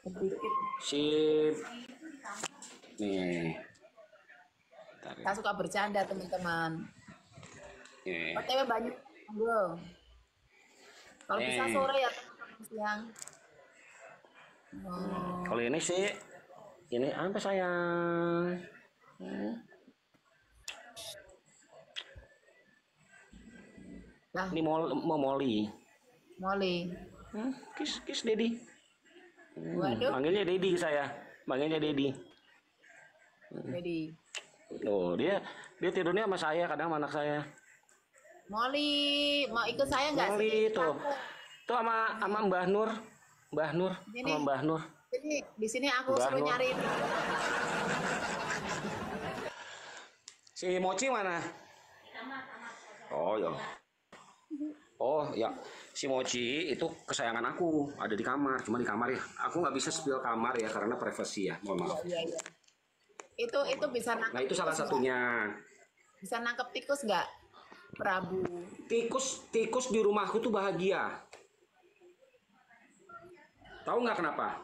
Sedikit. Sip. Nih. Bentar ya. Saya suka bercanda teman-teman. Nih. OTW banyak belum? Kalau bisa Nih. sore ya teman-teman siang. Oh, Kalau ini sih, ini apa sayang? lah, Ini mau Molly. Molly. Kiss Dedi. Waduh, Manggilnya Dedi saya. Manggilnya Dedi. jadi Oh, dia tidurnya sama saya, kadang sama anak saya. Molly mau ikut saya nggak sih? Molly tuh. Tuh sama Mbah Nur. Mbah Nur Ini, sama Mbah Nur. di sini aku Mbah suruh Nur. nyari ini. Si Mochi mana? Oh ya. Oh ya, si Mochi itu kesayangan aku, ada di kamar, cuma di kamar ya. Aku nggak bisa spill kamar ya karena privasi ya, mohon maaf. Iya, iya. Itu bisa Nah nangkep itu salah tikus nggak? satunya. Bisa nangkep tikus nggak, Prabu? Tikus di rumahku tuh bahagia. Tahu nggak kenapa?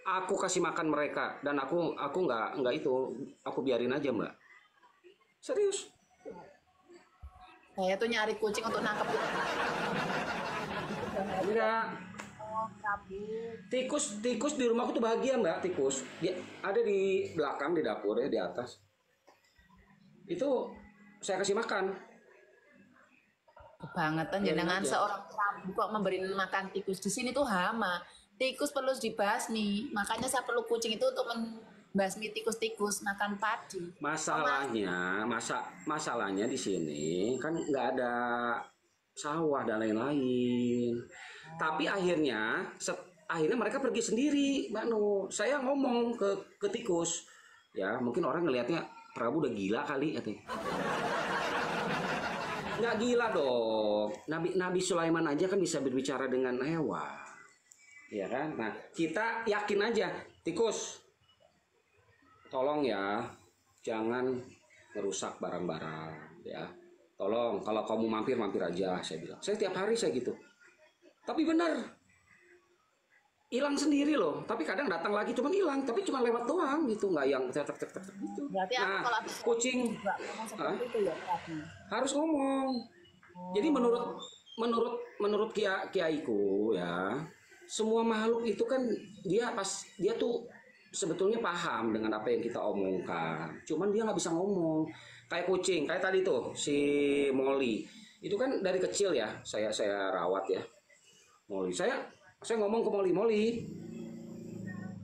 Aku kasih makan mereka dan aku nggak itu, aku biarin aja mbak. Serius? Saya tuh nyari kucing untuk nangkep tikus. Enggak. Oh, Prabu. Tikus di rumahku tuh bahagia mbak. Tikus dia ada di belakang di dapur ya di atas. Itu saya kasih makan. Kebangetan Biarin jenengan aja. seorang Prabu kok memberi makan tikus. Di sini tuh hama. Tikus perlu dibasmi. Makanya saya perlu kucing itu untuk membasmi tikus-tikus makan padi. Masalahnya di sini kan nggak ada sawah dan lain-lain. Tapi akhirnya mereka pergi sendiri, Mbak Nur. Saya ngomong ke tikus, ya mungkin orang ngelihatnya Prabu udah gila kali, katanya. Nggak gila dong. Nabi Sulaiman aja kan bisa berbicara dengan hewan, ya kan? Nah kita yakin aja, tikus, tolong ya, jangan merusak barang-barang, ya. Tolong, kalau kamu mampir aja, saya bilang. Saya tiap hari saya gitu. Tapi benar, hilang sendiri loh. Tapi kadang datang lagi, cuman hilang. Tapi cuma lewat doang gitu, nggak yang tek gitu. Berarti aku Nah, kalau habis kucing juga ngomong Hah? seperti itu ya Prabu. Harus ngomong. Jadi menurut kiaiku ya, semua makhluk itu kan dia tuh sebetulnya paham dengan apa yang kita omongkan. Cuman dia nggak bisa ngomong. Kayak kucing, kayak tadi tuh si Molly. Itu kan dari kecil ya, saya rawat ya. Molly. Saya ngomong ke Molly,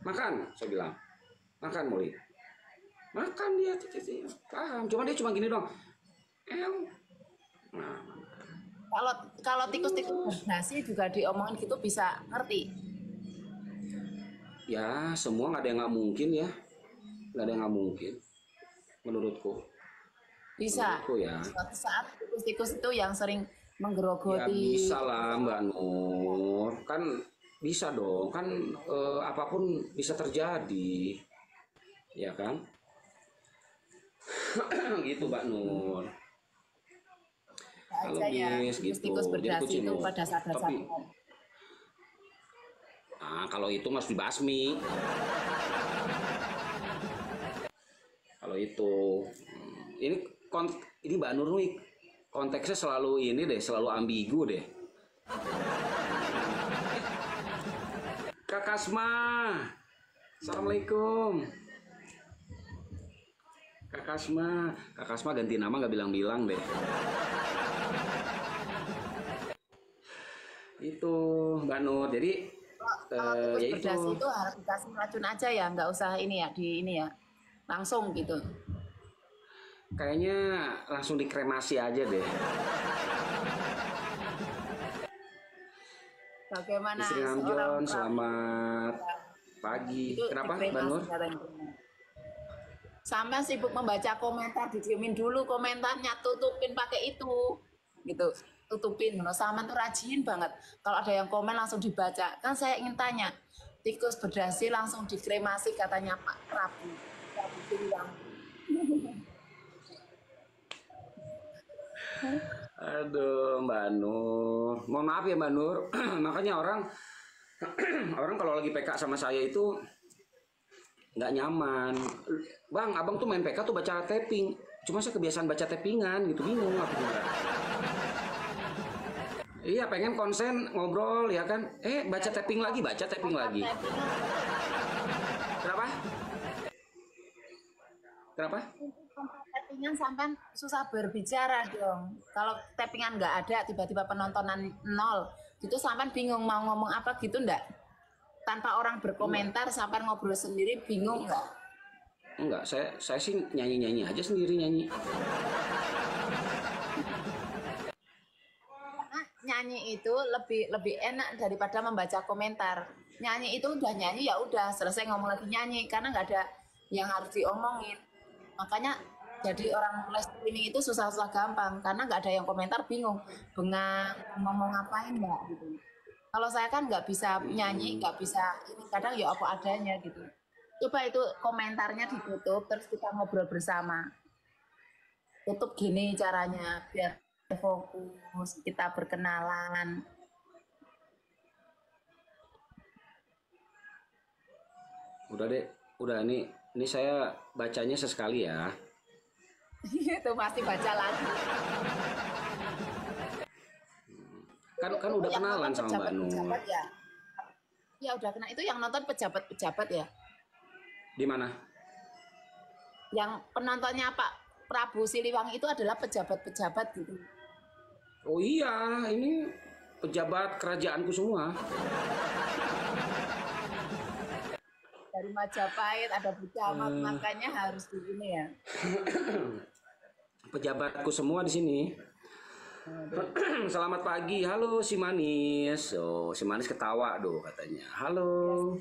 makan, saya bilang. Makan Molly. Makan dia, paham. Dia cuma gini dong. Nah, Kalau kalau tikus-tikus bernasi juga diomongin gitu bisa ngerti. ya semua nggak ada yang nggak mungkin ya, nggak ada yang nggak mungkin. Menurutku, Bisa. ya. Suatu saat tikus-tikus itu yang sering Ya menggerogoti. bisa lah Mbak Nur, kan bisa dong, kan apapun bisa terjadi, ya kan? Gitu Mbak Nur. Kalau Aja ya bis gitu, tikus-tikus jadi berdasi kucing itu Nur. pada Tapi, saat-saatnya. kalau itu mas dibasmi. Kalau itu, ini ini Mbak Nur nih konteksnya selalu ini deh, selalu ambigu deh. Kak Kasma, Assalamualaikum. Kak Kasma ganti nama nggak bilang-bilang deh. Itu Mbak Nur, jadi Kalau tikus ya itu berdasi itu harus dikasih racun aja ya, nggak usah ini ya di ini ya, langsung gitu. kayaknya langsung dikremasi aja deh. Bagaimana Istri seorang Namjon, prabu selamat pagi. itu Kenapa Mbak dikremasi Nur? katanya. Sampai sibuk membaca komentar, didiemin dulu komentarnya, tutupin pakai itu, gitu, tutupin. Menurut sama tuh rajin banget. Kalau ada yang komen langsung dibaca. Kan saya ingin tanya, tikus berdasi langsung dikremasi katanya Pak Prabu. Prabu bilang, Aduh Mbak Nur, mohon maaf ya Mbak Nur. Makanya orang Orang kalau lagi PK sama saya itu nggak nyaman. Bang, abang tuh main PK tuh baca tapping. Cuma saya kebiasaan baca tappingan gitu, bingung aku juga. Iya, pengen konsen ngobrol ya kan. Baca tapping lagi, baca tapping lagi. Kenapa? Kenapa? Tappingan sampai susah berbicara dong. Kalau tappingan nggak ada, tiba-tiba penontonan nol, gitu sampai bingung mau ngomong apa gitu ndak? Tanpa orang berkomentar sampai ngobrol sendiri bingung nggak? Enggak, saya sih nyanyi-nyanyi aja sendiri nyanyi. Karena nyanyi itu lebih lebih enak daripada membaca komentar. Nyanyi itu udah nyanyi ya udah selesai ngomong lagi nyanyi karena nggak ada yang harus diomongin. Makanya jadi orang live streaming itu susah-susah gampang karena nggak ada yang komentar bingung, bengong ngomong ngapain mbak gitu. Kalau saya kan nggak bisa nyanyi, nggak bisa ini kadang ya apa adanya gitu. Coba itu komentarnya ditutup terus kita ngobrol bersama. Tutup gini caranya biar fokus kita berkenalan. Udah deh, udah ini saya bacanya sesekali ya. Itu pasti baca lagi. Kan udah Yang kenalan nonton sama Mbak Nur. pejabat-pejabat ya. Ya udah kena itu yang nonton pejabat-pejabat ya. Di mana? Yang penontonnya Pak Prabu Siliwangi itu adalah pejabat-pejabat gitu. Oh iya, ini pejabat kerajaanku semua. Dari Majapahit ada Bu Camat, makanya harus begini ya. Pejabatku semua di sini. Selamat pagi, halo si Manis. Oh, si Manis ketawa doh katanya. Halo,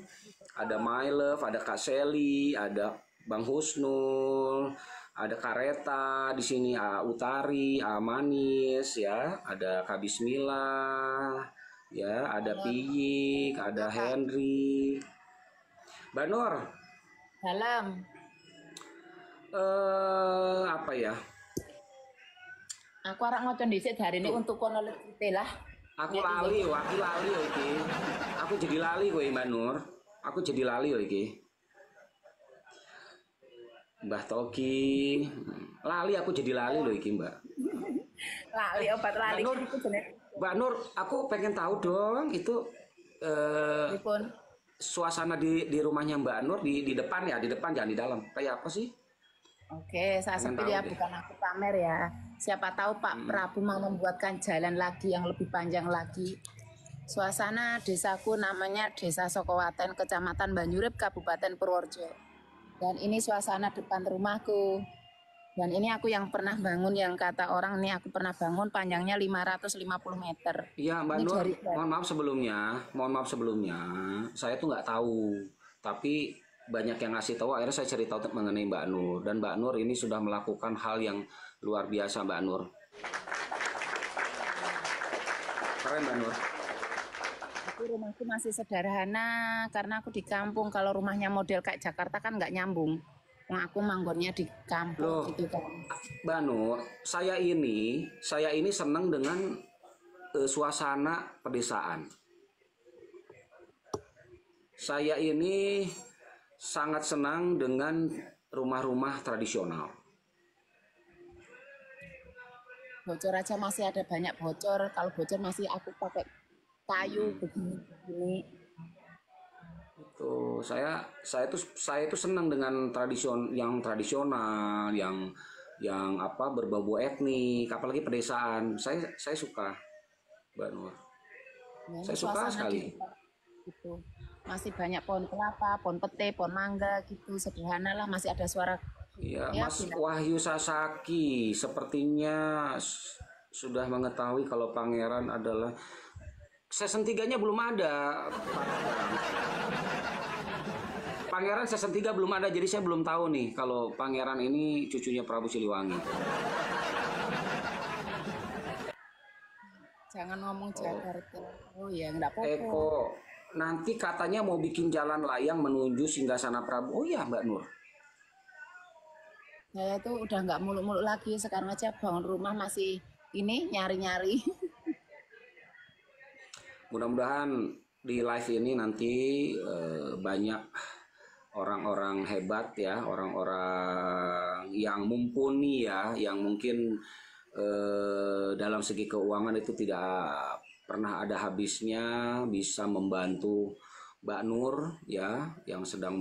ada My Love, ada Kak Sally, ada Bang Husnul, ada Kareta di sini, Utari, Manis, ya, ada Kak Bismillah, ya, ada Piyik, ada Henry, Mbak Nur. Dalam. Apa ya? Aku arek ngocon dhisik dari ini untuk kono lekite lah. Aku lali, aku lali yo iki. Aku jadi lali kowe Mbak Nur. Aku jadi lali yo iki. Mbah Toki. Lali aku jadi lali loh iki, Mbak. Lali obat lali Mbak Nur, itu jenis. Mbak Nur, aku pengen tahu dong itu Pripun? suasana di rumahnya Mbak Nur di depan ya, di depan jangan di dalam. Kayak apa sih? Oke, saya Pengen sepil tahu ya, deh. bukan aku pamer ya. Siapa tahu Pak Prabu mau membuatkan jalan lagi yang lebih panjang lagi. Suasana desaku namanya Desa Sokowaten, Kecamatan Banyurip, Kabupaten Purworejo. Dan ini suasana depan rumahku. Dan ini aku yang pernah bangun, yang kata orang ini aku pernah bangun panjangnya 550 meter. Iya, Mbak Ini Nur, dari mohon maaf sebelumnya, saya tuh nggak tahu, tapi banyak yang ngasih tahu, akhirnya saya cerita mengenai Mbak Nur, dan Mbak Nur ini sudah melakukan hal yang luar biasa, Mbak Nur. Keren, Mbak Nur. aku rumahku masih sederhana karena aku di kampung. Kalau rumahnya model kayak Jakarta kan nggak nyambung. Nah, aku manggonnya di kampung Loh, gitu kan. Mbak Nur, saya ini senang dengan suasana pedesaan. Saya ini sangat senang dengan rumah-rumah tradisional. Bocor aja masih ada banyak bocor. Kalau bocor masih aku pakai kayu begini-begini. Tuh, saya tuh senang dengan tradisional, yang apa berbau etnik, apalagi pedesaan. Saya suka, Mbak Nur. Nah, ini Saya suka suasana sekali. di depan gitu. Masih banyak pohon kelapa, pohon pete, pohon mangga gitu. Sederhana lah, masih ada suara Iya, ya Mas bilang, Wahyu Sasaki sepertinya sudah mengetahui kalau Pangeran adalah season 3-nya belum ada. Pangeran season 3 belum ada, jadi saya belum tahu nih kalau Pangeran ini cucunya Prabu Siliwangi. jangan ngomong Jakarta. Oh ya, enggak apa-apa. Eko, nanti katanya mau bikin jalan layang menuju Singgasana Prabu. Oh ya, Mbak Nur. Saya tuh udah nggak muluk-muluk lagi. Sekarang aja bangun rumah masih ini nyari-nyari. Mudah-mudahan di live ini nanti banyak orang-orang hebat ya, orang-orang yang mumpuni ya, yang mungkin dalam segi keuangan itu tidak pernah ada habisnya, bisa membantu Mbak Nur ya, yang sedang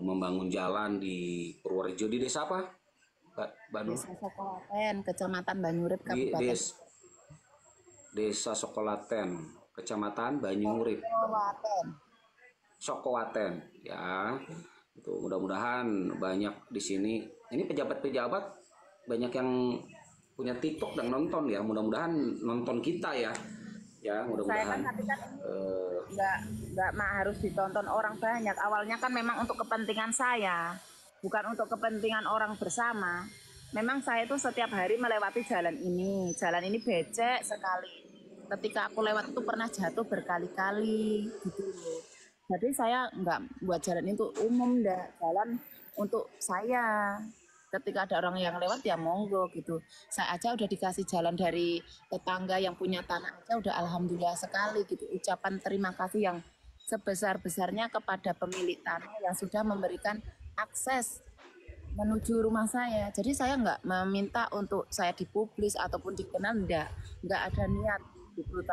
membangun jalan di Purworejo. Di desa apa, Mbak Nur? Desa Sokolaten, Kecamatan Banyurip, Di Kabupaten Desa Sokolaten, Kecamatan Banyurip, Sokolaten. Sokowaten ya. Itu mudah-mudahan banyak di sini. Ini pejabat-pejabat banyak yang punya TikTok dan nonton ya. Mudah-mudahan nonton kita ya. Ya, Saya kan mudah-mudahan. tapi kan ini nggak harus ditonton orang banyak. Awalnya kan memang untuk kepentingan saya, bukan untuk kepentingan orang bersama. Memang saya itu setiap hari melewati jalan ini. Jalan ini becek sekali. Ketika aku lewat itu pernah jatuh berkali-kali gitu loh. Jadi saya nggak buat jalan itu umum, jalan untuk saya. Ketika ada orang yang lewat ya monggo gitu. Saya aja udah dikasih jalan dari tetangga yang punya tanah aja udah alhamdulillah sekali gitu. Ucapan terima kasih yang sebesar-besarnya kepada pemilik tanah yang sudah memberikan akses menuju rumah saya. Jadi saya nggak meminta untuk saya dipublis ataupun dikenal, nggak ada niat gitu.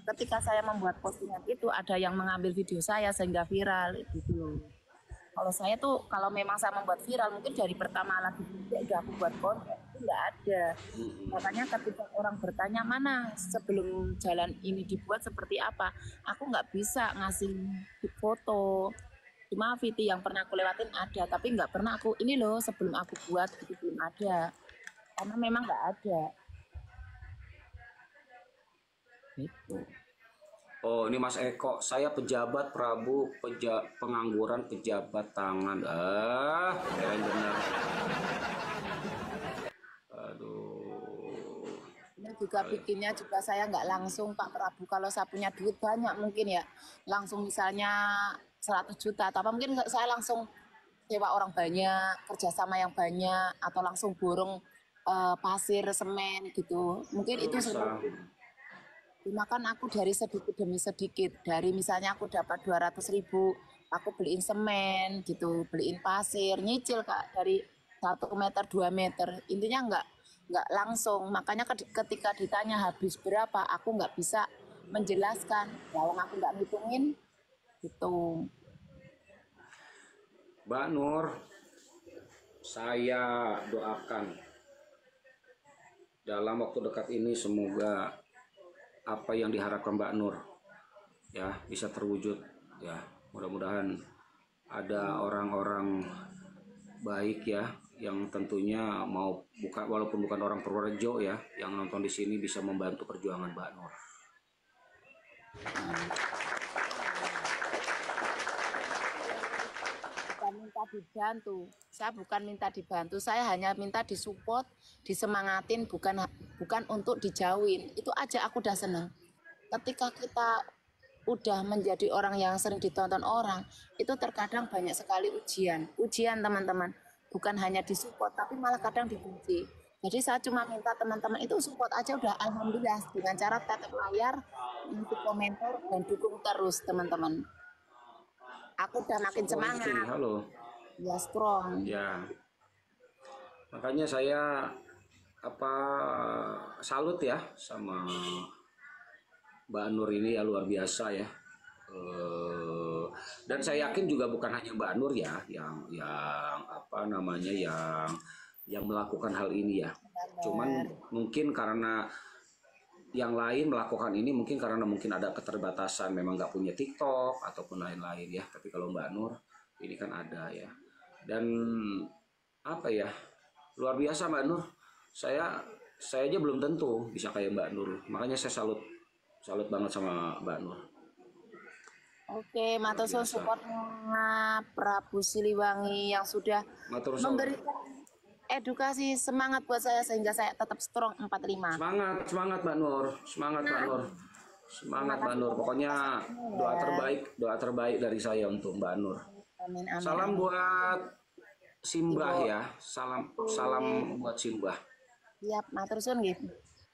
Ketika saya membuat postingan itu ada yang mengambil video saya sehingga viral gitu loh. Kalau saya tuh kalau memang saya membuat viral mungkin dari pertama lagi udah aku buat konten itu nggak ada. Makanya ketika orang bertanya mana sebelum jalan ini dibuat seperti apa, aku nggak bisa ngasih foto. Cuma VT yang pernah aku lewatin ada, tapi nggak pernah aku ini loh sebelum aku buat itu belum ada. Karena memang nggak ada. Gitu. Oh, ini Mas Eko, saya pejabat Prabu, pengangguran pejabat tangan. Keren benar. Aduh. Ini juga bikinnya juga saya nggak langsung Pak Prabu. Kalau saya punya duit banyak mungkin ya langsung misalnya 100 juta atau apa mungkin saya langsung sewa orang banyak, kerjasama yang banyak atau langsung borong pasir, semen gitu. Mungkin itu Bisa. seperti cuma kan aku dari sedikit demi sedikit. Dari misalnya aku dapat 200.000, aku beliin semen gitu, beliin pasir, nyicil Kak dari 1 meter, 2 meter. Intinya nggak langsung. Makanya ketika ditanya habis berapa, aku nggak bisa menjelaskan. Kalau aku nggak ngitungin gitu. Mbak Nur, saya doakan dalam waktu dekat ini semoga apa yang diharapkan Mbak Nur ya bisa terwujud ya. Mudah-mudahan ada orang-orang baik ya yang tentunya mau walaupun bukan orang Purworejo ya yang nonton di sini bisa membantu perjuangan Mbak Nur. Bukan minta dibantu, saya bukan minta dibantu, saya hanya minta disupport, disemangatin, bukan untuk dijauhin. Itu aja aku udah seneng. Ketika kita udah menjadi orang yang sering ditonton orang, itu terkadang banyak sekali ujian teman-teman. Bukan hanya disupport, tapi malah kadang dibenci. Jadi saya cuma minta teman-teman itu support aja udah alhamdulillah dengan cara tetap layar, ikuti komentar dan dukung terus teman-teman. Aku udah makin semangat. Halo. Ya strong. Ya. Makanya saya salut ya sama Mbak Nur ini ya luar biasa ya. Dan saya yakin juga bukan hanya Mbak Nur ya yang yang melakukan hal ini ya. Cuman mungkin karena yang lain melakukan ini mungkin karena mungkin ada keterbatasan memang nggak punya TikTok ataupun lain-lain ya. Tapi kalau Mbak Nur ini kan ada ya. Dan apa ya luar biasa Mbak Nur. Saya aja belum tentu bisa kayak Mbak Nur. Makanya saya salut banget sama Mbak Nur. Oke, matur suwun supportnya Prabu Siliwangi yang sudah memberikan edukasi semangat buat saya sehingga saya tetap strong 45. Semangat Mbak Nur, semangat Mbak Nur. Pokoknya doa terbaik dari saya untuk Mbak Nur. Amin, amin. Salam buat Simbah ya, salam buat Simbah. Siap, matur suwun nggih.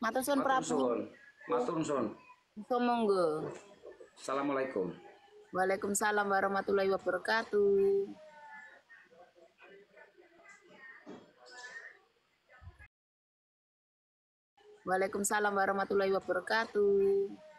Matur suwun Prabu. Matur suwun. Monggo. Assalamualaikum. Waalaikumsalam warahmatullahi wabarakatuh. Waalaikumsalam warahmatullahi wabarakatuh.